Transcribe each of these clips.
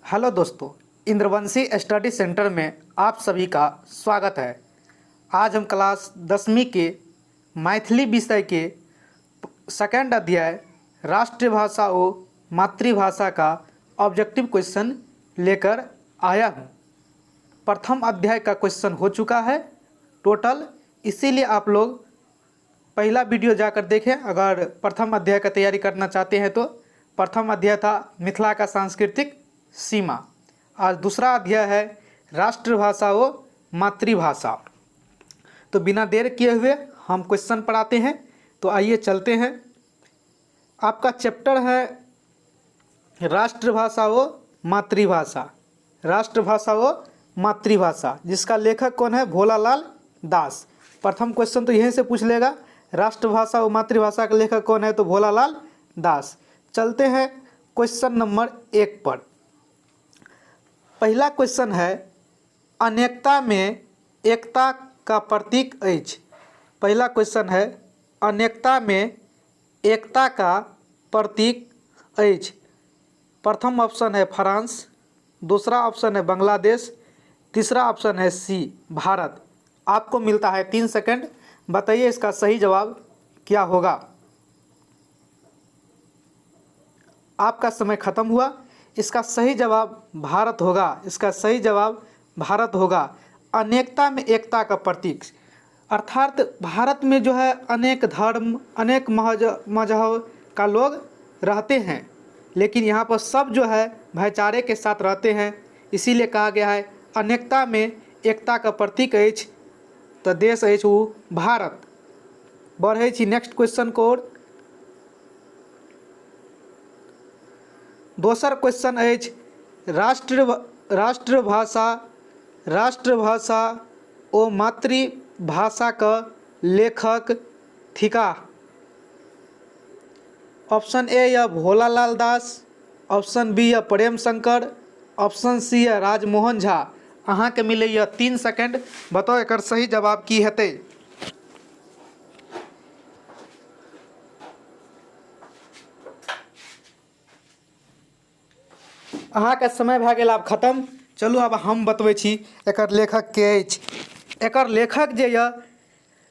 Hello दोस्तों, इंद्रवंशी study centre में आप सभी का स्वागत है। आज हम क्लास 10वीं के मैथिली विषय के सेकंड अध्याय राष्ट्रभाषा व मातृभाषा का ऑब्जेक्टिव क्वेश्चन लेकर आया हूँ। प्रथम अध्याय का क्वेश्चन हो चुका है टोटल, इसीलिए आप लोग पहला वीडियो जाकर देखें अगर प्रथम अध्याय का तैयारी करना चाहते हैं तो। प्रथम अध्याय था मिथिला का सांस्कृतिक सीमा। आज दूसरा अध्याय है राष्ट्रभाषा व मातृभाषा। तो बिना देर किए हुए हम क्वेश्चन पढ़ाते हैं। तो आइए चलते हैं। आपका चैप्टर है राष्ट्रभाषा व मातृभाषा। राष्ट्रभाषा व मातृभाषा जिसका लेखक कौन है? भोलालाल दास। प्रथम क्वेश्चन तो यहीं से पूछ लेगा, राष्ट्रभाषा व मातृभाषा का लेखक कौन है? तो भोलालाल दास। चलते हैं क्वेश्चन नंबर 1 पर। पहला क्वेश्चन है, अनेकता में एकता का प्रतीक अछि। पहला क्वेश्चन है, अनेकता में एकता का प्रतीक अछि। प्रथम ऑप्शन है फ्रांस, दूसरा ऑप्शन है बांग्लादेश, तीसरा ऑप्शन है सी भारत। आपको मिलता है 3 सेकंड, बताइए इसका सही जवाब क्या होगा। आपका समय खत्म हुआ। इसका सही जवाब भारत होगा। इसका सही जवाब भारत होगा। अनेकता में एकता का प्रतीक अर्थात भारत में जो है अनेक धर्म, अनेक मजहब का लोग रहते हैं, लेकिन यहाँ पर सब जो है भाईचारे के साथ रहते हैं। इसीलिए कहा गया है अनेकता में एकता का प्रतीक अछि। तो देश अछि वो भारत। बढ़े छी नेक्स्ट क्वेश्चन को ओर। दोसर क्वेश्चन अछि, राष्ट्रभाषा ओ मातृभाषा का लेखक थिका। ऑप्शन ए या भोलालाल दास, ऑप्शन बी या प्रेम शंकर, ऑप्शन सी या राजमोहन झा। अहाँ के मिले 3 सेकंड, बताओ एकर सही जवाब की हेतै। अहाँ के समय भए गेल आब खत्म। चलू आब हम बतबै छी एकर लेखक के अछि। एकर लेखक जे यऽ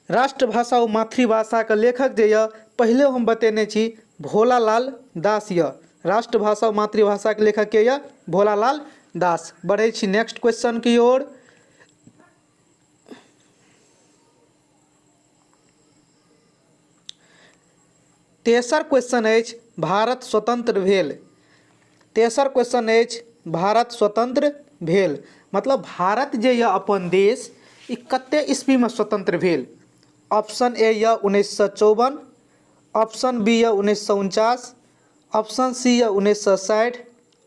राष्ट्रभाषा व मातृभाषा के लेखक जे यऽ पहले हम बतेने छी भोलालाल दास यऽ। राष्ट्रभाषा व मातृभाषा के लेखक के यऽ भोलालाल दास। बढ़े छी नेक्स्ट क्वेश्चन की ओर। तेसर क्वेश्चन अछि, भारत स्वतंत्र भेल। तेसर क्वेश्चन अछि, भारत स्वतंत्र भेल मतलब भारत जे यऽ अपन देश ई कते ईस्वी में स्वतंत्र भेल। ऑप्शन ए यऽ 1954, ऑप्शन बी यऽ 1949, ऑप्शन सी यऽ 1960,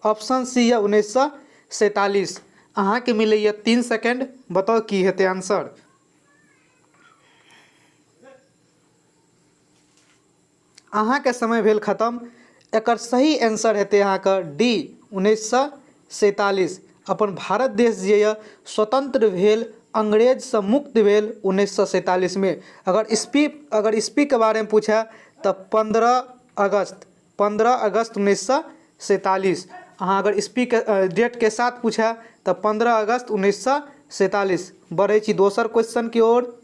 ऑप्शन सी यऽ 1947। अहाँ के मिले 3 सेकंड, बताओ की हेतै आंसर। अहाँ के समय भेल खत्म। एकर सही आंसर हेतै अहाँ के डी 1947। अपन भारत देश जे यऽ स्वतंत्र भेल, अंग्रेज से मुक्त भेल 1947 में। अगर ईस्वी के बारे में पूछा तो 15 अगस्त 1947। अहाँ अगर ईस्वी के डेट के साथ पूछा तो 15 अगस्त 1947। बढ़े छी दोसर क्वेश्चन की ओर।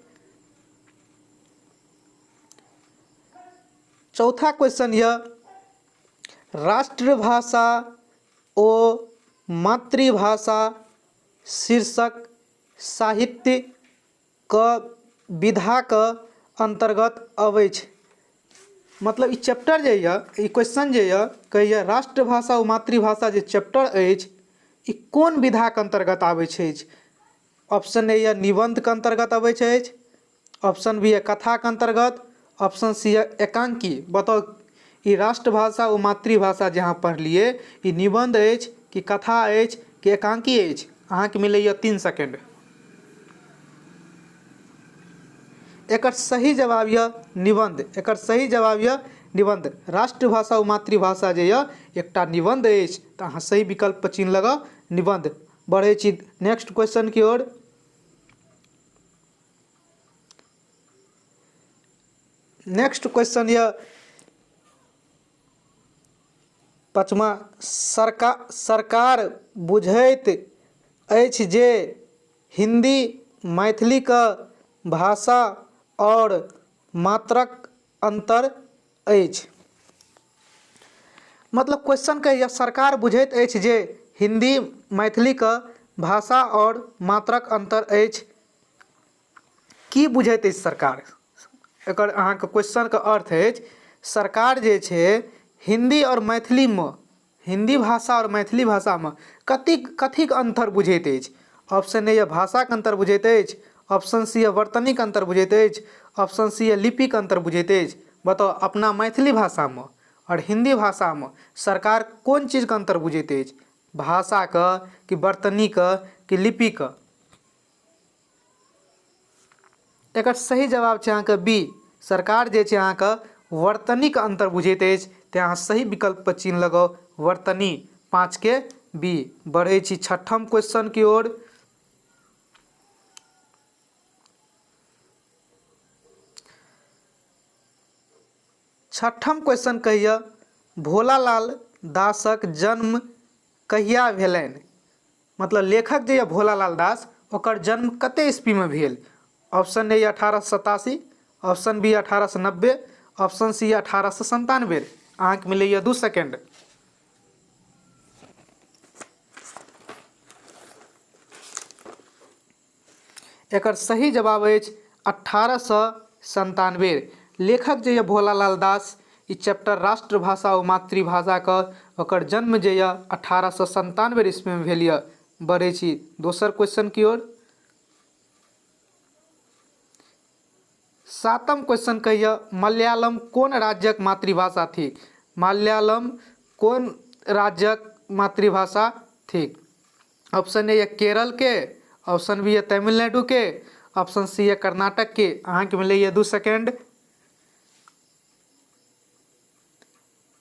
चौथा क्वेश्चन यह, राष्ट्रभाषा ओ मातृभाषा शीर्षक साहित्य क विधा के अंतर्गत अबै छै। मतलब ई चैप्टर जे यऽ, ई क्वेश्चन जे यऽ कहैया राष्ट्रभाषा व मातृभाषा जे चैप्टर अछि ई कोन विधा के अंतर्गत आबै छै। ऑप्शन ए यऽ निबंध के अंतर्गत अबै छै, ऑप्शन बी है कथा के अंतर्गत, ऑप्शन सी है एकांकी। बताओ ई राष्ट्रभाषा व मातृभाषा जहाँ पढ़लिए ई निबंध अछि कि कथा अछि कि एकांकी अछि। अहाँ के मिले 3 सेकंड। एकर सही जवाब यऽ निबंध। एकर सही जवाब यऽ निबंध। राष्ट्रभाषा व मातृभाषा जे यऽ एकटा निबंध अछि। तो अहाँ सही विकल्प पर चिन्ह लगाओ निबंध। बढ़े छी नेक्स्ट क्वेश्चन की ओर। नेक्स्ट क्वेश्चन यह, पाँचमा सरकार बुझैत अछि जे हिंदी मैथिली का भाषा और मात्रक अंतर अछि। मतलब क्वेश्चन के यह सरकार बुझैत अछि जे हिंदी मैथिली का भाषा और मात्रक अंतर अछि। की बुझैत अछि सरकार? एकर अहाँके क्वेश्चन के अर्थ अछि सरकार जे छै हिंदी और मैथिली में, हिंदी भाषा और मैथिली भाषा में कथीक अंतर बुझैत अछि। ऑप्शन ए भाषा के अंतर बुझैत अछि, ऑप्शन सी वर्तनी के अंतर बुझैत अछि, ऑप्शन सी लिपि के अंतर बुझैत अछि। बताओ अपना मैथिली भाषा में और हिंदी भाषा में सरकार कौन चीज का अंतर बुझैत अछि? भाषा का कि वर्तनी का कि लिपि का? एकर सही जवाब छै अहाँके बी। सरकार जे छै अहाँके वर्तनी का अंतर बुझैत अछि, तेँ अहाँ सही विकल्प पर चिन्ह लगाउ वर्तनी। 5 के बी। बढ़ै छी छठम क्वेश्चन की ओर। छठम क्वेश्चन कहिए भोलालाल दासक जन्म कहिया भेलनि? मतलब लेखक जे भोलालाल दास ओकर जन्म कते ईस्वी में भेल? Option A 1887, option B 1890, option C 1897। अहाँके मिलैए 2 सेकेंड। एकर सही जवाब अछि 1897। लेखक जे भोलालाल दास ई चैप्टर राष्ट्रभाषा और मातृभाषा का ओकर जन्म जे 1897 ईस्वी में भेल। बढ़ै छी दोसर क्वेश्चन की ओर। सातम क्वेश्चन कहिए मलयालम कौन राज्यक मातृभाषा थी? मलयालम कौन राज्यक मातृभाषा थी? ऑप्शन ए केरल के, ऑप्शन बी है तमिलनाडु के, ऑप्शन सी है कर्नाटक के। अहाँ के मिले 2 सेकेंड।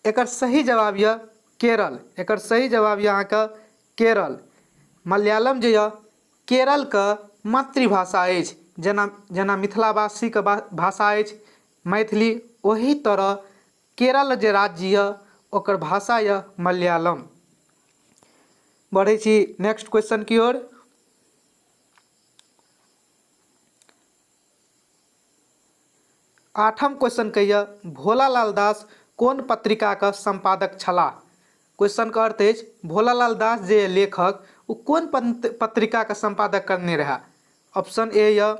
एकर सही जवाब यह केरल। एकर सही जवाब यह अहाँ का केरल। मलयालम जे केरल का मातृभाषा अछि। जेना मिथिलावासी के भाषा अछि मैथिली, वही तरह केरल जे राज्य यऽ ओकर भाषा यऽ मलयालम। बढ़ै छी नेक्स्ट क्वेश्चन की ओर। आठम क्वेश्चन कहिए भोलालाल दास कौन पत्रिका का संपादक छलाह? क्वेश्चन का अर्थ अछि भोलालाल दास जे लेखक वो कौन पत्रिका का संपादक करने रहा? ऑप्शन ए या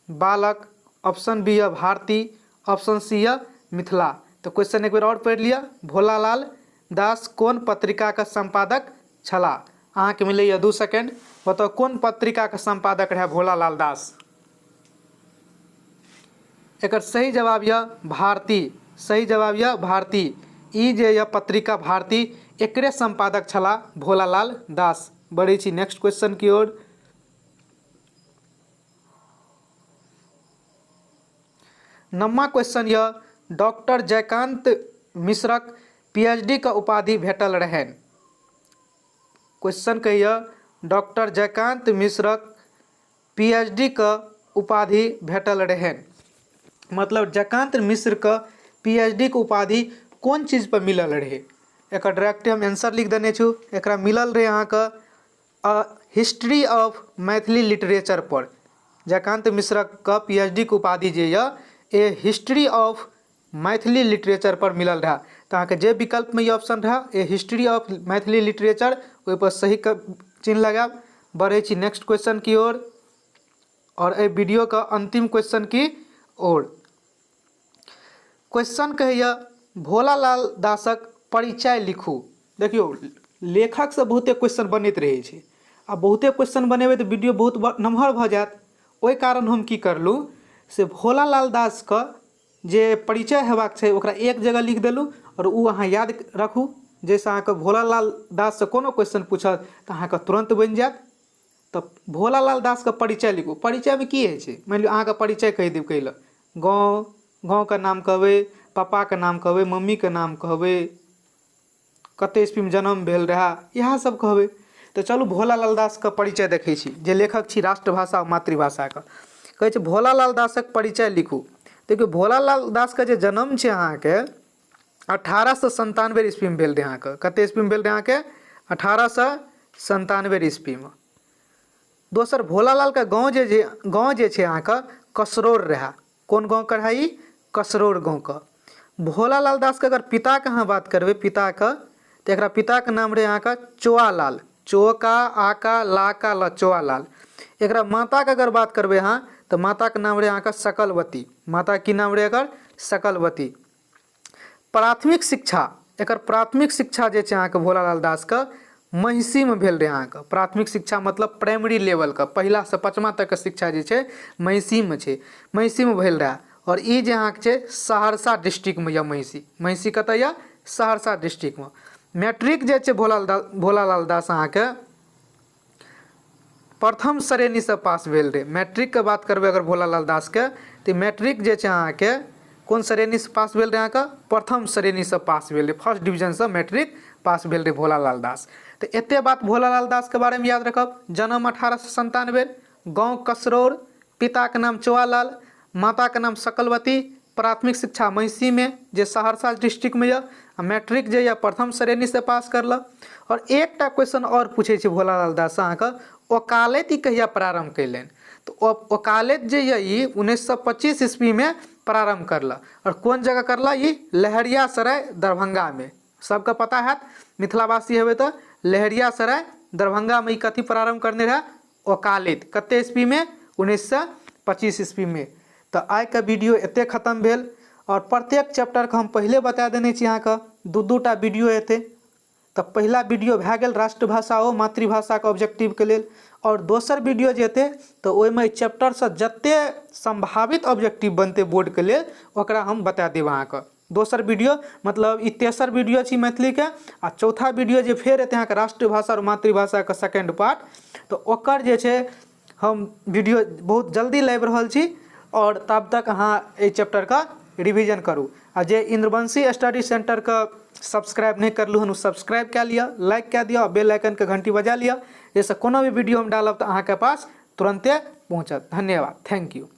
बालक, ऑप्शन बी या भारती, ऑप्शन सी या मिथिला। तो क्वेश्चन एक बार और पढ़ लिया। भोलालाल दास कौन पत्रिका का संपादक छला? अहाँ के मिले 2 सेकेंड। बताओ कौन पत्रिका का संपादक रहा भोलालाल दास? एकर सही जवाब यह भारती। सही जवाब यह भारती। ई जे यह पत्रिका भारती एकरे संपादक छला भोलालाल दास। बढ़ै छी नेक्स्ट क्वेश्चन की ओर। नौमा क्वेश्चन यह डॉक्टर जयकांत मिश्रक पीएचडी का उपाधि भेटल रहनि? क्वेश्चन कहिए डॉक्टर जयकांत मिश्रक पीएचडी का उपाधि भेटल रहनि। मतलब जयकांत मिश्र का पीएचडी के उपाधि कौन चीज पर मिलल रहे? एक डायरेक्ट हम आंसर लिख देने छू। एक मिलल रहे अहाँ का हिस्ट्री ऑफ मैथिली लिटरेचर पर। जयकांत मिश्र का पीएचडी के उपाधि जे ये हिस्ट्री ऑफ मैथिली लिटरेचर पर मिलल रहा। तो अहाँ के जे विकल्प में ये ऑप्शन रहा ये हिस्ट्री ऑफ मैथिली लिटरेचर, ओहि पर सही का चिन्ह लगाब। बढ़े छी नेक्स्ट क्वेश्चन की ओर और ए वीडियो का अंतिम क्वेश्चन की ओर। क्वेश्चन कहिए भोलालाल दासक परिचय लिखू। देखियो लेखक से बहुते क्वेश्चन बनैत रहे छै आ बहुते क्वेश्चन बनेबै तो वीडियो बहुत नमहर भ जायत। ओहि कारण हम की करलूँ से भोलालाल दास का जे परिचय हेबाक छै ओकरा एक जगह लिख देलूँ और उ अहाँ याद रखू। जैसे अहाँ के भोलालाल दास से कोनो क्वेश्चन पूछत तो अहाँ के तुरंत बनि जायत। तो भोलालाल दास का परिचय लिखू। परिचय में की है छै? मान लियो अहाँ के परिचय कहि देब कैला गाँव का नाम कहबै, पापा के नाम कहबै, मम्मी के नाम कहबै, कते ईस्वी में जन्म भेल रहा, इएह सब कहबै। तो चलू भोलालाल दास का परिचय देखै छी जे लेखक छी राष्ट्रभाषा और मातृभाषा का। कहै छै भोलालाल दासक परिचय लिखू। देखियो भोलालाल दास का जे जन्म छै अहाँ के 1897 ईस्वी में भेल रहे अहाँके। कते ईस्वी में भेल रहे अहाँके? 1897 ईस्वी में। दोसर भोलालाल का गाँव जे छै अहाँके कसरौर रहा। कौन गाँव का है? कसरौर गाँव का। भोलालाल दास के अगर पिता के अहाँ बात करबै, पिता के, तो एकरा पिता के नाम रहे अहाँके चोआलाल। चोका आका लाका ल चोआलाल। एकरा माता के अगर बात करबै अहाँ, तो माता के नाम रहे अहाँके सकलवती। माता की नाम रहे एकर? सकलवती। प्राथमिक शिक्षा, एकर प्राथमिक शिक्षा जे छै अहाँके भोलालाल दास के महिषी में भेल रहे अहाँके। प्राथमिक शिक्षा मतलब प्राइमरी लेवल का, पहिला से 5मा तक के शिक्षा जे छै महिषी में छै। महिषी में भेल रहा। और ई जे अहाँके छै सहरसा डिस्ट्रिक्ट में या महिषी। महिषी कतऽ या? सहरसा डिस्ट्रिक्ट में। मैट्रिक जे छै भोलालाल दास अहाँके प्रथम श्रेणी से पास भेल रहे। मैट्रिक के बात करबै अगर भोलालाल दास के, तो मैट्रिक जे छै अहाँके कौन श्रेणी से पास भेल रहे अहाँके? प्रथम श्रेणी से पास भेल रहे। फर्स्ट डिवीजन से मैट्रिक पास भेल रहे भोलालाल दास। तो एते बात भोलालाल दास के बारे में याद रखब। जन्म 1897, गाँव कसरौर, पिता के नाम चोआलाल, माता के नाम सकलवती, प्राथमिक शिक्षा महिषी में जे सहरसा डिस्ट्रिक्ट में यऽ, मैट्रिक जे यऽ प्रथम श्रेणी से पास करलक। और एकटा क्वेश्चन और पूछे छै भोलालाल दास अहाँके, वकालत ई कहिया प्रारंभ कैलनि? तो वकालत जे यऽ ई 1925 ईस्वी में प्रारंभ करला। और कौन जगह करला? ये लहरियासराय दरभंगा में। सबके पता है, मिथिलावासी हेबै तो लहरियासराय दरभंगा में कथी प्रारंभ करने रहा? वकालत। कते ईस्वी में? 1925 ईस्वी में। तो आइ के वीडियो एते खत्म भेल। और प्रत्येक चैप्टर के हम पहले बता देने छी अहाँके, दू-दूटा वीडियो एते। तो पहला वीडियो भए गेल राष्ट्रभाषा ओ मातृभाषा के ऑब्जेक्टिव के लेल। और दोसर वीडियो जे हेतै तो ओहिमे चैप्टर से जते संभावित ऑब्जेक्टिव बनते बोर्ड के लेल ओकरा हम बता देब अहाँके। दोसर वीडियो मतलब ई तेसर वीडियो छी मैथिली के। आ चौथा वीडियो जे फेर एतै अहाँके राष्ट्रभाषा और मातृभाषा के सेकेंड पार्ट, तो ओकर जे छै हम वीडियो बहुत जल्दी लाबि रहल छी। और तब तक अहाँ एहि चैप्टर का रिवीजन करू। आ जे इंद्रवंशी स्टडी सेंटर का सब्सक्राइब नहीं करलू हन, सब्सक्राइब कए लिअ, लाइक कए दिअ, बेल आइकन के घंटी बजा लिअ। जैसे कोनो भी वीडियो हम डालब तो अहाँके पास तुरंते पहुँचत। धन्यवाद। Thank you.